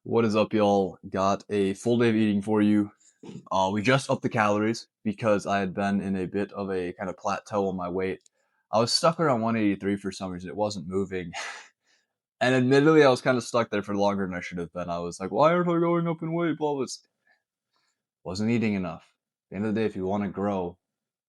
What is up, y'all? Got a full day of eating for you. We just upped the calories because I had been in a bit of a kind of plateau on my weight. I was stuck around 183 for some reason. It wasn't moving. And admittedly, I was kind of stuck there for longer than I should have been. I was like, why aren't I going up in weight? Blah, blah. Wasn't eating enough. At the end of the day, if you want to grow,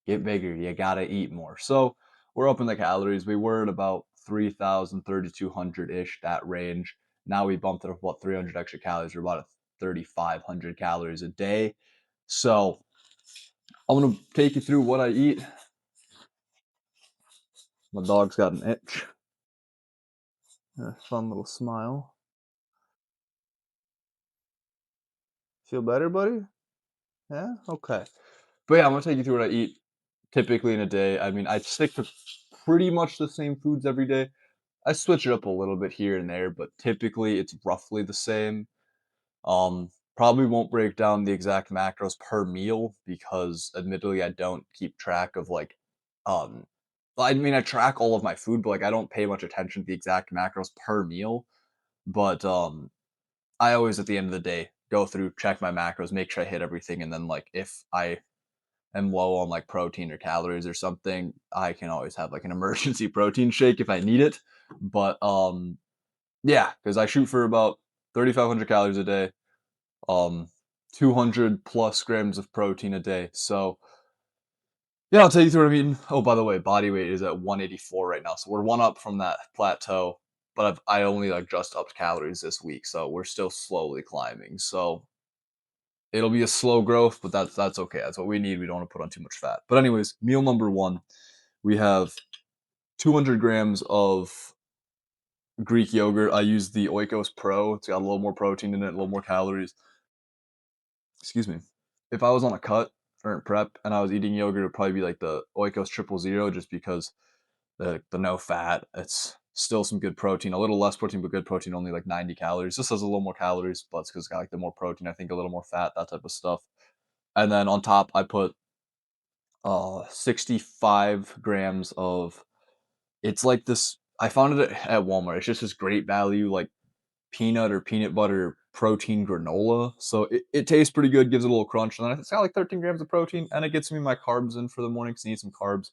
get bigger, you gotta eat more. So we're upping the calories. We were at about 3,000, 3,200 ish, that range. Now we bumped it up about 300 extra calories. We're about at 3,500 calories a day. So I'm gonna take you through what I eat. My dog's got an itch. A fun little smile. Feel better, buddy? Yeah? Okay. But yeah, I'm gonna take you through what I eat typically in a day. I mean, I stick to pretty much the same foods every day. I switch it up a little bit here and there, but typically it's roughly the same. Probably won't break down the exact macros per meal because admittedly I don't keep track of um I mean I track all of my food, but I don't pay much attention to the exact macros per meal. But I always at the end of the day go through, check my macros, make sure I hit everything, and then if I am low on protein or calories or something, I can always have an emergency protein shake if I need it. But yeah, because I shoot for about 3,500 calories a day, um, 200 plus grams of protein a day. So yeah, I'll tell you through what I'm eating. Oh, by the way, body weight is at 184 right now, so we're one up from that plateau. But I only just upped calories this week, so we're still slowly climbing. So it'll be a slow growth, but that's okay. That's what we need. We don't want to put on too much fat. But anyways, meal number one, we have 200 grams of Greek yogurt. I use the Oikos Pro. It's got a little more protein in it, a little more calories. Excuse me. If I was on a cut or in prep and I was eating yogurt, it'd probably be the Oikos Triple Zero, just because the no fat. It's still some good protein, a little less protein, but good protein. Only 90 calories. This has a little more calories, but it's because it's got the more protein. I think a little more fat, that type of stuff. And then on top, I put 65 grams of. It's like this. I found it at Walmart. It's just this great value peanut or peanut butter protein granola. So it tastes pretty good, gives it a little crunch. And then it's got 13 grams of protein, and it gets me my carbs in for the morning because I need some carbs.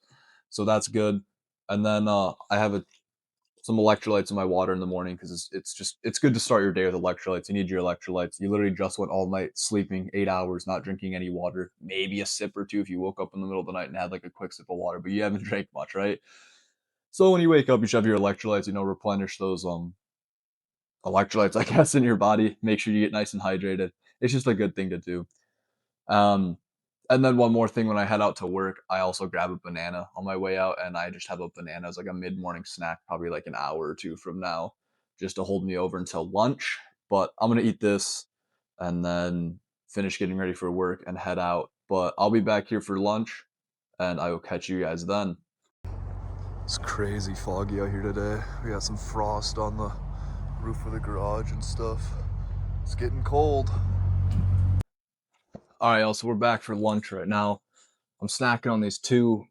So that's good. And then I have some electrolytes in my water in the morning because it's good to start your day with electrolytes. You need your electrolytes. You literally just went all night sleeping 8 hours, not drinking any water, maybe a sip or two if you woke up in the middle of the night and had a quick sip of water, but you haven't drank much, right? So when you wake up, you should have your electrolytes, replenish those electrolytes, I guess, in your body. Make sure you get nice and hydrated. It's just a good thing to do. Um, and then one more thing, when I head out to work, I also grab a banana on my way out, and I just have a banana as a mid-morning snack, probably an hour or two from now, just to hold me over until lunch. But I'm gonna eat this and then finish getting ready for work and head out. But I'll be back here for lunch, and I will catch you guys then. It's crazy foggy out here today. We got some frost on the roof of the garage and stuff. It's getting cold. All right, y'all. So we're back for lunch right now. I'm snacking on these two.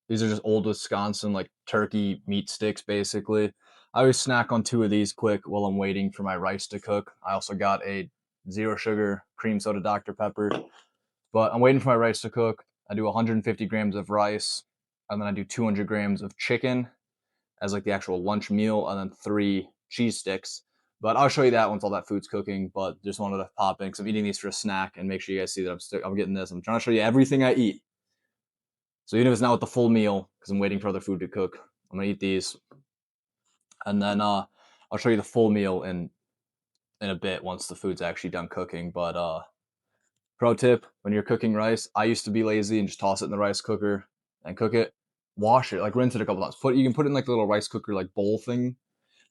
These are just old Wisconsin turkey meat sticks, basically. I always snack on two of these quick while I'm waiting for my rice to cook. I also got a zero sugar cream soda Dr Pepper, but I'm waiting for my rice to cook. I do 150 grams of rice, and then I do 200 grams of chicken as the actual lunch meal, and then 3 cheese sticks. But I'll show you that once all that food's cooking. But just wanted to pop in because I'm eating these for a snack and make sure you guys see that I'm getting this. I'm trying to show you everything I eat. So even if it's not with the full meal, because I'm waiting for other food to cook, I'm gonna eat these, and then I'll show you the full meal in a bit once the food's actually done cooking. But pro tip: when you're cooking rice, I used to be lazy and just toss it in the rice cooker and cook it. Wash it, rinse it a couple times. You can put it in the little rice cooker bowl thing,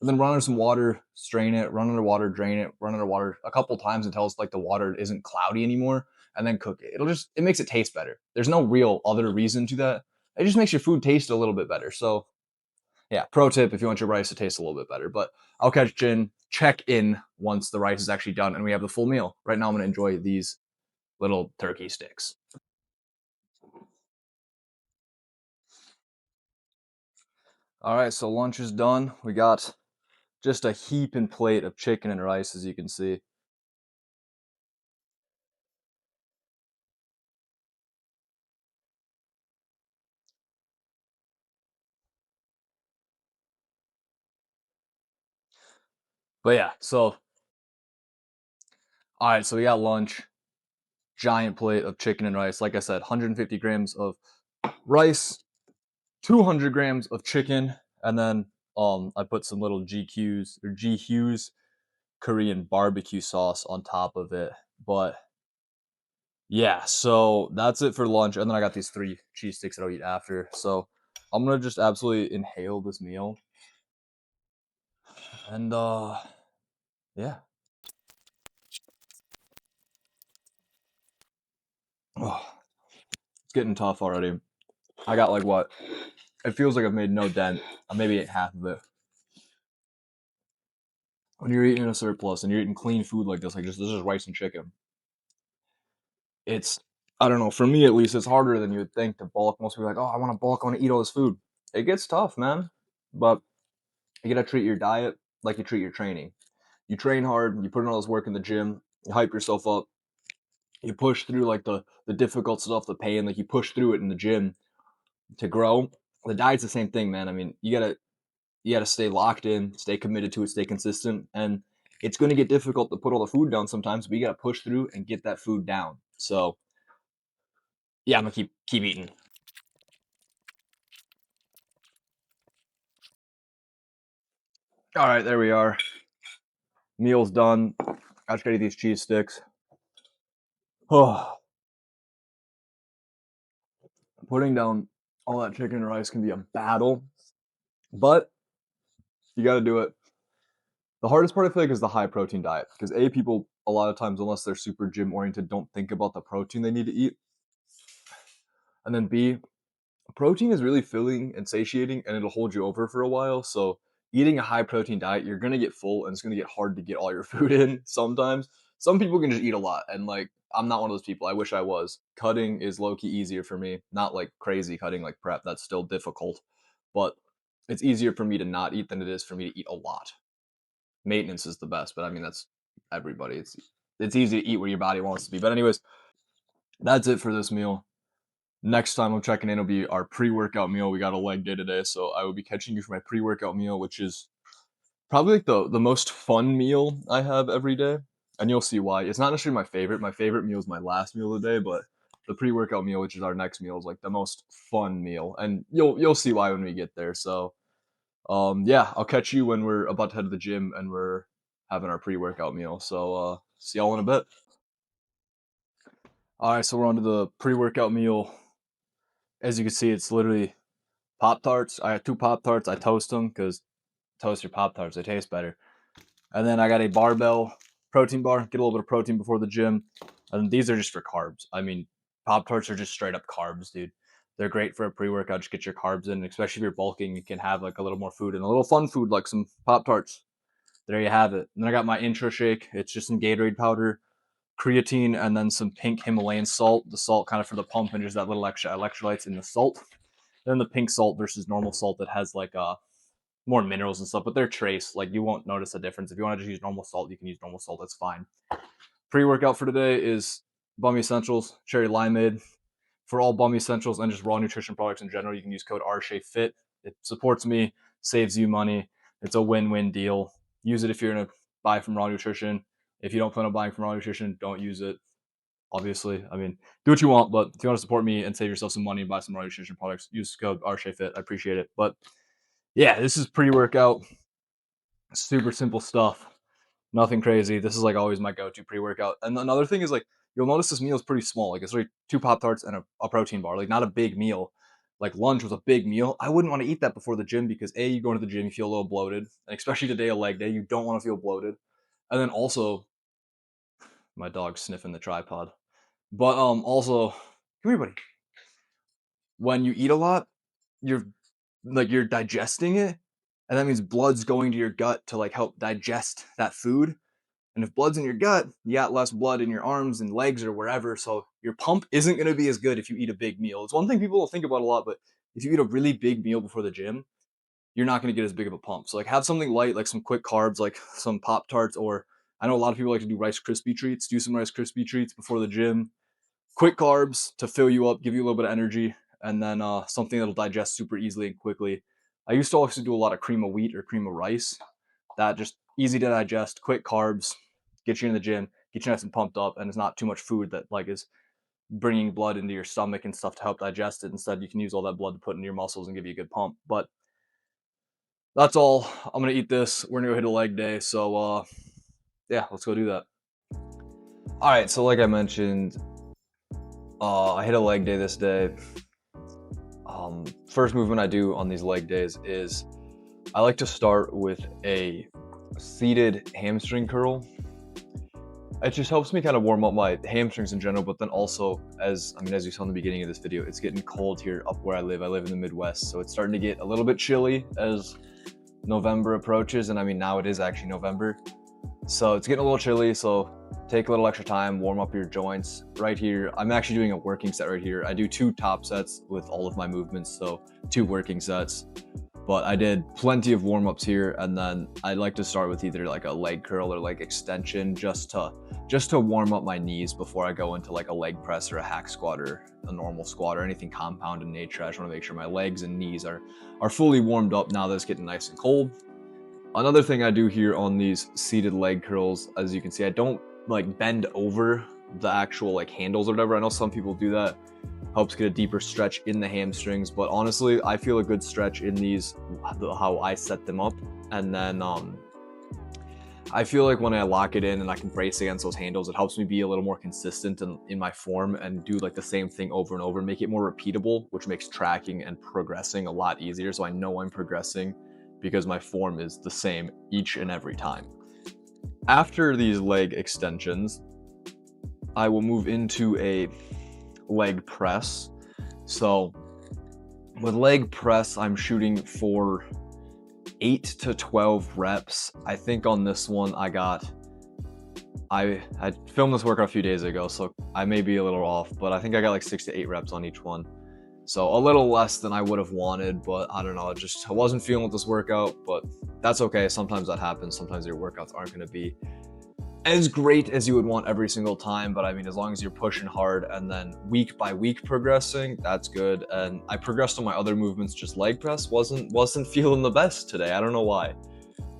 and then run under some water, strain it, run under water, drain it, run under water a couple times until it's the water isn't cloudy anymore, and then cook it. It makes it taste better. There's no real other reason to that. It just makes your food taste a little bit better. So yeah, pro tip if you want your rice to taste a little bit better. But I'll check in once the rice is actually done and we have the full meal. Right now I'm gonna enjoy these little turkey sticks. All right, so lunch is done. We got just a heaping plate of chicken and rice, as you can see. But yeah, so all right, so we got lunch, giant plate of chicken and rice. Like I said, 150 grams of rice, 200 grams of chicken, and then I put some little GQs or G Hughes Korean barbecue sauce on top of it. But yeah, so that's it for lunch, and then I got these 3 cheese sticks that I'll eat after. So I'm gonna just absolutely inhale this meal, and yeah. Oh, it's getting tough already. I got like what? It feels like I've made no dent. I maybe ate half of it. When you're eating a surplus and you're eating clean food like this is rice and chicken. It's I don't know. For me at least, it's harder than you would think to bulk. Most people are like, oh, I want to bulk. I want to eat all this food. It gets tough, man. But you gotta treat your diet like you treat your training. You train hard. You put in all this work in the gym. You hype yourself up. You push through like the difficult stuff, the pain. Like you push through it in the gym to grow. The diet's the same thing, man. I mean, you gotta stay locked in, stay committed to it, stay consistent, and it's going to get difficult to put all the food down sometimes, but you got to push through and get that food down. So yeah, I'm gonna keep eating. All right, there we are. Meal's done. I just gotta eat these cheese sticks. Oh, putting down all that chicken and rice can be a battle, but you got to do it. The hardest part I feel like is the high protein diet because people a lot of times, unless they're super gym oriented, don't think about the protein they need to eat, and then B, protein is really filling and satiating and it'll hold you over for a while. So eating a high protein diet, you're gonna get full and it's gonna get hard to get all your food in sometimes. Some people can just eat a lot and like I'm not one of those people. I wish I was. Cutting is low key easier for me. Not like crazy cutting like prep. That's still difficult. But it's easier for me to not eat than it is for me to eat a lot. Maintenance is the best, but I mean that's everybody. It's easy to eat where your body wants to be. But anyways, that's it for this meal. Next time I'm checking in will be our pre-workout meal. We got a leg day today, so I will be catching you for my pre-workout meal, which is probably like the most fun meal I have every day, and you'll see why. It's not necessarily my favorite. My favorite meal is my last meal of the day, but the pre-workout meal, which is our next meal, is like the most fun meal, and you'll see why when we get there. So, yeah, I'll catch you when we're about to head to the gym and we're having our pre-workout meal. So, see y'all in a bit. All right, so we're on to the pre-workout meal. As you can see, it's literally Pop Tarts. I have 2 Pop Tarts. I toast them because toast your Pop Tarts. They taste better. And then I got a barbell protein bar. Get a little bit of protein before the gym. And these are just for carbs. I mean, Pop Tarts are just straight up carbs, dude. They're great for a pre workout. Just get your carbs in. Especially if you're bulking, you can have like a little more food and a little fun food like some Pop Tarts. There you have it. And then I got my intro shake. It's just some Gatorade powder, creatine, and then some pink Himalayan salt. The salt kind of for the pump and just that little extra electrolytes in the salt. Then the pink salt versus normal salt that has like more minerals and stuff, but they're trace. Like you won't notice a difference. If you want to just use normal salt, you can use normal salt. That's fine. Pre-workout for today is Bum Essentials Cherry Limeade. For all Bum Essentials and just raw nutrition products in general, you can use code RSHAYFIT. It supports me, saves you money. It's a win-win deal. Use it if you're gonna buy from Raw Nutrition. If you don't plan on buying from Raw Nutrition, don't use it. Obviously, I mean, do what you want, but if you want to support me and save yourself some money and buy some Raw Nutrition products, use code RSHAYFIT. I appreciate it. But yeah, this is pre-workout. Super simple stuff. Nothing crazy. This is like always my go-to pre-workout. And another thing is like you'll notice this meal is pretty small. Like it's like 2 Pop Tarts and a protein bar. Like not a big meal. Like lunch was a big meal. I wouldn't want to eat that before the gym because you go into the gym, you feel a little bloated. And especially today, a leg day, you don't want to feel bloated. And then also my dog's sniffing the tripod. But also, come here, buddy. When you eat a lot, you're digesting it, and that means blood's going to your gut to like help digest that food. And if blood's in your gut, you got less blood in your arms and legs or wherever. So your pump isn't going to be as good if you eat a big meal. It's one thing people don't think about a lot, but if you eat a really big meal before the gym, you're not going to get as big of a pump. So like have something light, like some quick carbs, like some Pop Tarts, or I know a lot of people like to do Rice Krispie treats. Do some Rice Krispie treats before the gym. Quick carbs to fill you up, give you a little bit of energy, and then something that'll digest super easily and quickly. I used to also do a lot of cream of wheat or cream of rice. That just easy to digest, quick carbs, get you in the gym, get you nice and pumped up, and it's not too much food that like is bringing blood into your stomach and stuff to help digest it. Instead, you can use all that blood to put into your muscles and give you a good pump. But that's all. I'm gonna eat this. We're gonna go hit a leg day. So yeah, let's go do that. All right. So like I mentioned, I hit a leg day this day. First movement I do on these leg days is I like to start with a seated hamstring curl. It just helps me kind of warm up my hamstrings in general, but then also, as you saw in the beginning of this video, it's getting cold here up where I live. I live in the Midwest, so it's starting to get a little bit chilly as November approaches, and I mean, now it is actually November. So it's getting a little chilly, so take a little extra time, warm up your joints. Right here, I'm actually doing a working set right here. I do 2 top sets with all of my movements, so 2 working sets. But I did plenty of warm-ups here, and then I like to start with either like a leg curl or leg extension just to warm up my knees before I go into like a leg press or a hack squat or a normal squat or anything compound in nature. I just want to make sure my legs and knees are fully warmed up now that it's getting nice and cold. Another thing I do here on these seated leg curls, as you can see, I don't like bend over the actual like handles or whatever. I know some people do that. Helps get a deeper stretch in the hamstrings, but honestly, I feel a good stretch in these, how I set them up. And then I feel like when I lock it in and I can brace against those handles, it helps me be a little more consistent in my form and do like the same thing over and over and make it more repeatable, which makes tracking and progressing a lot easier. So I know I'm progressing because my form is the same each and every time. After these leg extensions, I will move into a leg press. So with leg press, I'm shooting for 8 to 12 reps. I think on this one I filmed this workout a few days ago, so I may be a little off, but I think I got like 6 to 8 reps on each one. So a little less than I would have wanted, but I don't know, I wasn't feeling with this workout, but that's okay. Sometimes that happens. Sometimes your workouts aren't going to be as great as you would want every single time, but I mean, as long as you're pushing hard and then week by week progressing, that's good. And I progressed on my other movements, just leg press wasn't feeling the best today. I don't know why,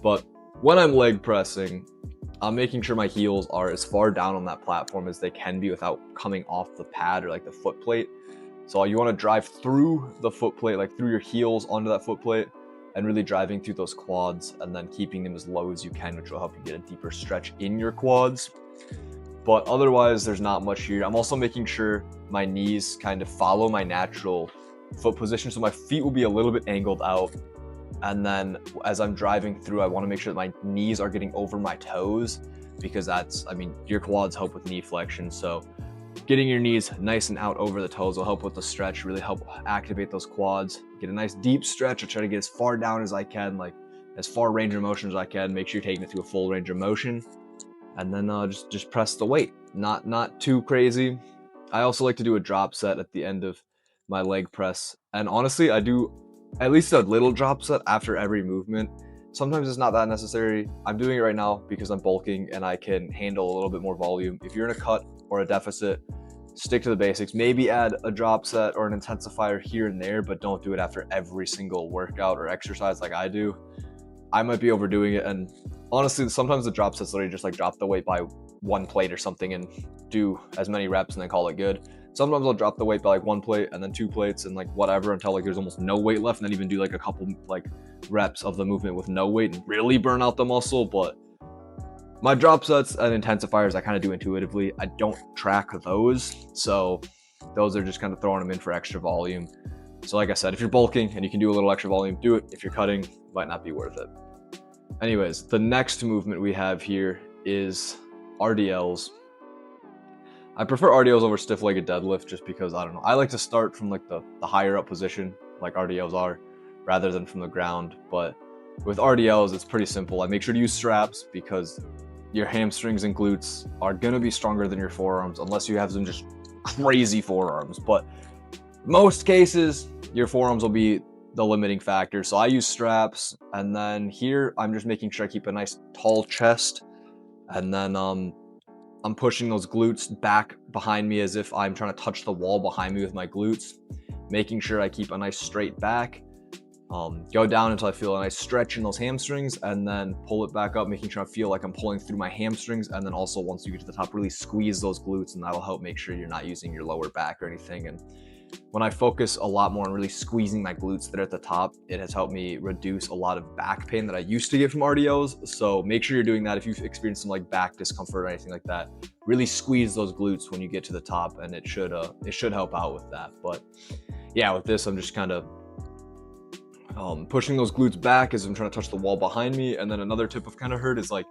but when I'm leg pressing, I'm making sure my heels are as far down on that platform as they can be without coming off the pad or like the foot plate. So you want to drive through the foot plate, like through your heels onto that foot plate, and really driving through those quads and then keeping them as low as you can, which will help you get a deeper stretch in your quads. But otherwise, there's not much here. I'm also making sure my knees kind of follow my natural foot position. So my feet will be a little bit angled out. And then as I'm driving through, I want to make sure that my knees are getting over my toes, because your quads help with knee flexion. So getting your knees nice and out over the toes will help with the stretch, really help activate those quads. Get a nice deep stretch. I try to get as far down as I can, like as far range of motion as I can. Make sure you're taking it to a full range of motion. And then just press the weight. Not too crazy. I also like to do a drop set at the end of my leg press. And honestly, I do at least a little drop set after every movement. Sometimes it's not that necessary. I'm doing it right now because I'm bulking and I can handle a little bit more volume. If you're in a cut or a deficit, stick to the basics. Maybe add a drop set or an intensifier here and there, but don't do it after every single workout or exercise like I do. I might be overdoing it, and honestly, sometimes the drop sets literally just like drop the weight by 1 plate or something and do as many reps and then call it good. Sometimes I'll drop the weight by like 1 plate and then 2 plates and like whatever until like there's almost no weight left, and then even do like a couple like reps of the movement with no weight and really burn out the muscle. But my drop sets and intensifiers, I kind of do intuitively. I don't track those, so those are just kind of throwing them in for extra volume. So like I said, if you're bulking and you can do a little extra volume, do it. If you're cutting, it might not be worth it. Anyways, the next movement we have here is RDLs. I prefer RDLs over stiff-legged deadlift just because, I don't know, I like to start from like the higher up position like RDLs are rather than from the ground. But with RDLs, it's pretty simple. I make sure to use straps because your hamstrings and glutes are going to be stronger than your forearms unless you have some just crazy forearms. But most cases, your forearms will be the limiting factor. So I use straps, and then here I'm just making sure I keep a nice tall chest, and then I'm pushing those glutes back behind me as if I'm trying to touch the wall behind me with my glutes, making sure I keep a nice straight back. Go down until I feel a nice stretch in those hamstrings, and then pull it back up, making sure I feel like I'm pulling through my hamstrings. And then also, once you get to the top, really squeeze those glutes, and that'll help make sure you're not using your lower back or anything. And when I focus a lot more on really squeezing my glutes that are at the top, it has helped me reduce a lot of back pain that I used to get from RDLs. So make sure you're doing that. If you've experienced some like back discomfort or anything like that, really squeeze those glutes when you get to the top, and it should help out with that. But yeah, with this, I'm just kind of pushing those glutes back as I'm trying to touch the wall behind me. And then another tip I've kind of heard is like,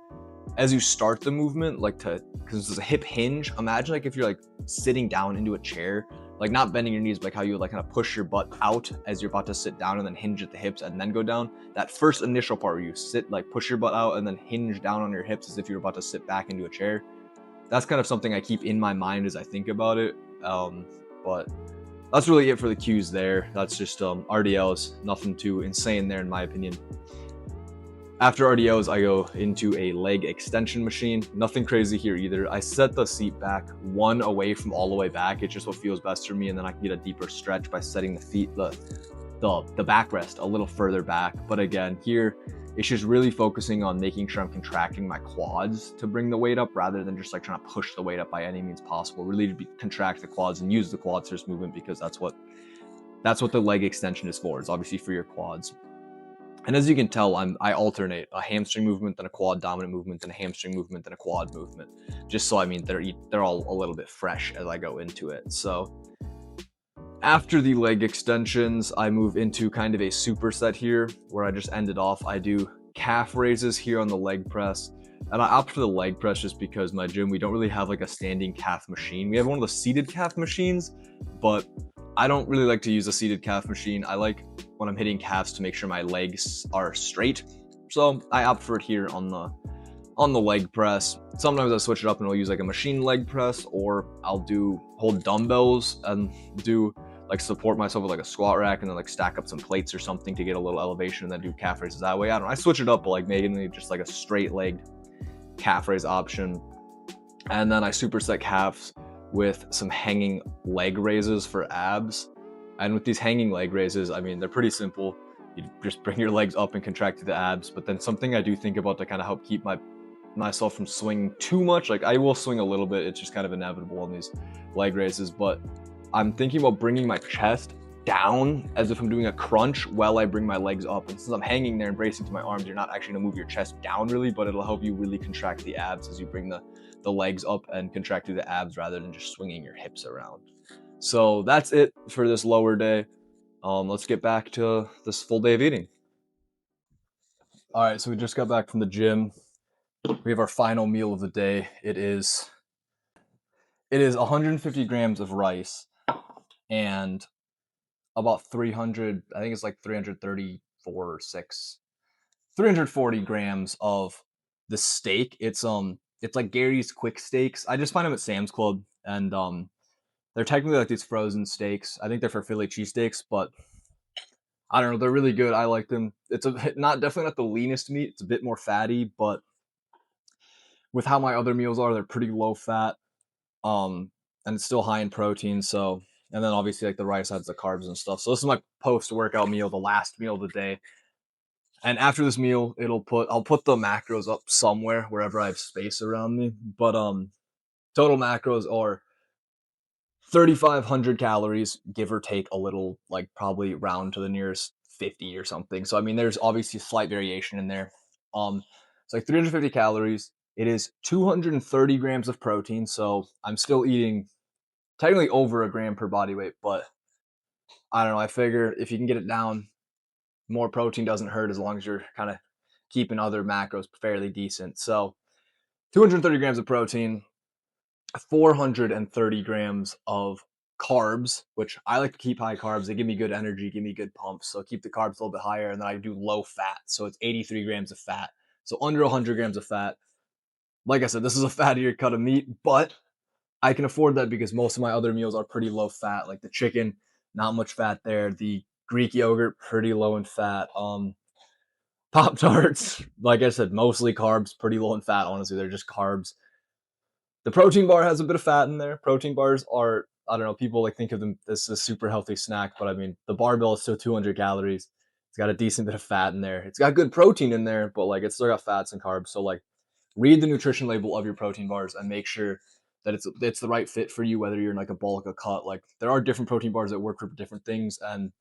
as you start the movement, like because there's a hip hinge, imagine like if you're like sitting down into a chair, like not bending your knees, but like how you would like kind of push your butt out as you're about to sit down and then hinge at the hips and then go down. That first initial part where you sit, like push your butt out and then hinge down on your hips as if you're about to sit back into a chair. That's kind of something I keep in my mind as I think about it. But that's really it for the cues there. That's just RDLs, nothing too insane there in my opinion. After RDLs, I go into a leg extension machine. Nothing crazy here either. I set the seat back one away from all the way back. It's just what feels best for me, and then I can get a deeper stretch by setting the feet, the backrest a little further back. But again, here it's just really focusing on making sure I'm contracting my quads to bring the weight up, rather than just like trying to push the weight up by any means possible. Really contract the quads and use the quads for this movement, because that's what the leg extension is for. It's obviously for your quads. And as you can tell, I alternate a hamstring movement, then a quad dominant movement, then a hamstring movement, then a quad movement, just so they're all a little bit fresh as I go into it. So after the leg extensions, I move into kind of a superset here, where I just ended off. I do calf raises here on the leg press, and I opt for the leg press just because my gym, we don't really have like a standing calf machine. We have one of the seated calf machines, but I don't really like to use a seated calf machine. I like when I'm hitting calves to make sure my legs are straight. So I opt for it here on the leg press. Sometimes I switch it up and I'll use like a machine leg press, or I'll hold dumbbells and do like support myself with like a squat rack and then like stack up some plates or something to get a little elevation and then do calf raises that way. I switch it up, but like mainly just like a straight legged calf raise option. And then I superset calves with some hanging leg raises for abs. And with these hanging leg raises, I mean, they're pretty simple. You just bring your legs up and contract to the abs. But then something I do think about to kind of help keep myself from swinging too much, like I will swing a little bit, it's just kind of inevitable on these leg raises, but I'm thinking about bringing my chest down as if I'm doing a crunch while I bring my legs up. And since I'm hanging there and bracing to my arms, you're not actually gonna move your chest down really, but it'll help you really contract the abs as you bring the legs up and contract through the abs rather than just swinging your hips around. So that's it for this lower day. Let's get back to this full day of eating. All right, so we just got back from the gym. We have our final meal of the day. It is 150 grams of rice and about 300, I think it's like 334 or 340 grams of the steak. It's like Gary's Quick Steaks. I just find them at Sam's Club, and they're technically like these frozen steaks. I think they're for Philly cheesesteaks, but I don't know, they're really good. I like them. It's definitely not the leanest meat. It's a bit more fatty, but with how my other meals are, they're pretty low fat. And it's still high in protein. So, and then obviously like the rice has the carbs and stuff. So this is my post-workout meal, the last meal of the day. And after this meal, I'll put the macros up somewhere wherever I have space around me. But total macros are 3,500 calories, give or take a little, like probably round to the nearest 50 or something. So I mean, there's obviously a slight variation in there. It's like 350 calories. It is 230 grams of protein. So I'm still eating technically over a gram per body weight, but I don't know. I figure if you can get it down, more protein doesn't hurt as long as you're kind of keeping other macros fairly decent. So 230 grams of protein, 430 grams of carbs, which I like to keep high carbs. They give me good energy, give me good pumps. So keep the carbs a little bit higher. And then I do low fat. So it's 83 grams of fat. So under 100 grams of fat. Like I said, this is a fattier cut of meat, but I can afford that because most of my other meals are pretty low fat. Like the chicken, not much fat there. The Greek yogurt, pretty low in fat. Pop-Tarts, like I said, mostly carbs, pretty low in fat. Honestly, they're just carbs. The protein bar has a bit of fat in there. Protein bars are, I don't know, people like think of them as a super healthy snack, but I mean, the barbell is still 200 calories. It's got a decent bit of fat in there. It's got good protein in there, but like it's still got fats and carbs. So like read the nutrition label of your protein bars and make sure that it's the right fit for you, whether you're in like a bulk, a cut. Like there are different protein bars that work for different things. And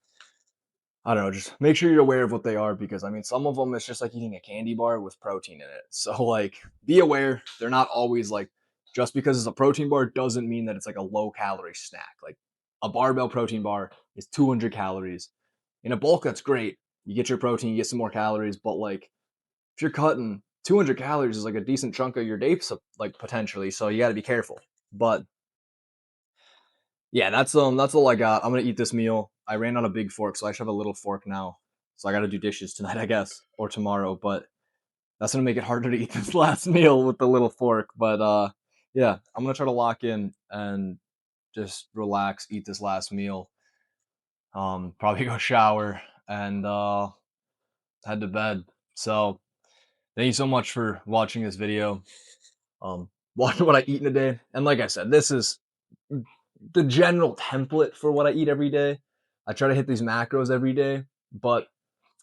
I don't know, just make sure you're aware of what they are, because I mean some of them it's just like eating a candy bar with protein in it. So like be aware. They're not always like, just because it's a protein bar doesn't mean that it's like a low calorie snack. Like a barbell protein bar is 200 calories. In a bulk, that's great. You get your protein, you get some more calories, but like if you're cutting 200 calories is like a decent chunk of your day, like potentially. So you got to be careful. But yeah, that's all I got. I'm gonna eat this meal. I ran on a big fork, so I should have a little fork now. So I got to do dishes tonight, I guess, or tomorrow. But that's gonna make it harder to eat this last meal with the little fork. But yeah, I'm gonna try to lock in and just relax, eat this last meal. Probably go shower and head to bed. So thank you so much for watching this video. Watch what I eat in a day. And like I said, this is the general template for what I eat every day. I try to hit these macros every day, but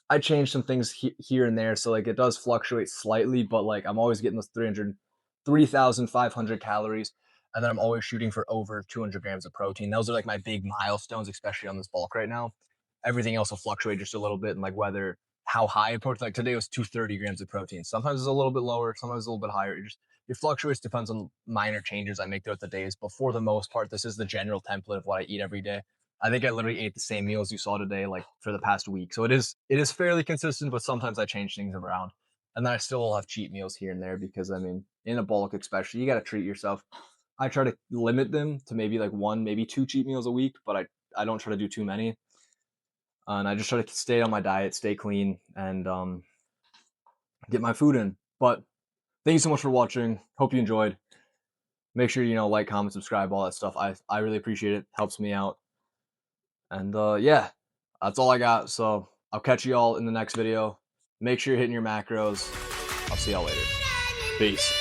I change some things here and there. So like it does fluctuate slightly, but like I'm always getting those 3,500 calories. And then I'm always shooting for over 200 grams of protein. Those are like my big milestones, especially on this bulk right now. Everything else will fluctuate just a little bit, and like whether how high in protein. Like today was 230 grams of protein. Sometimes it's a little bit lower, sometimes it's a little bit higher. It fluctuates, depends on minor changes I make throughout the days. But for the most part, this is the general template of what I eat every day. I think I literally ate the same meals you saw today, like for the past week. So it is fairly consistent, but sometimes I change things around. And then I still will have cheat meals here and there, because I mean, in a bulk especially, you got to treat yourself. I try to limit them to maybe like one, maybe two cheat meals a week, but I don't try to do too many. And I just try to stay on my diet, stay clean, and get my food in. But thank you so much for watching. Hope you enjoyed. Make sure like, comment, subscribe, all that stuff. I really appreciate it. Helps me out. And yeah, that's all I got. So I'll catch you all in the next video. Make sure you're hitting your macros. I'll see y'all later. Peace.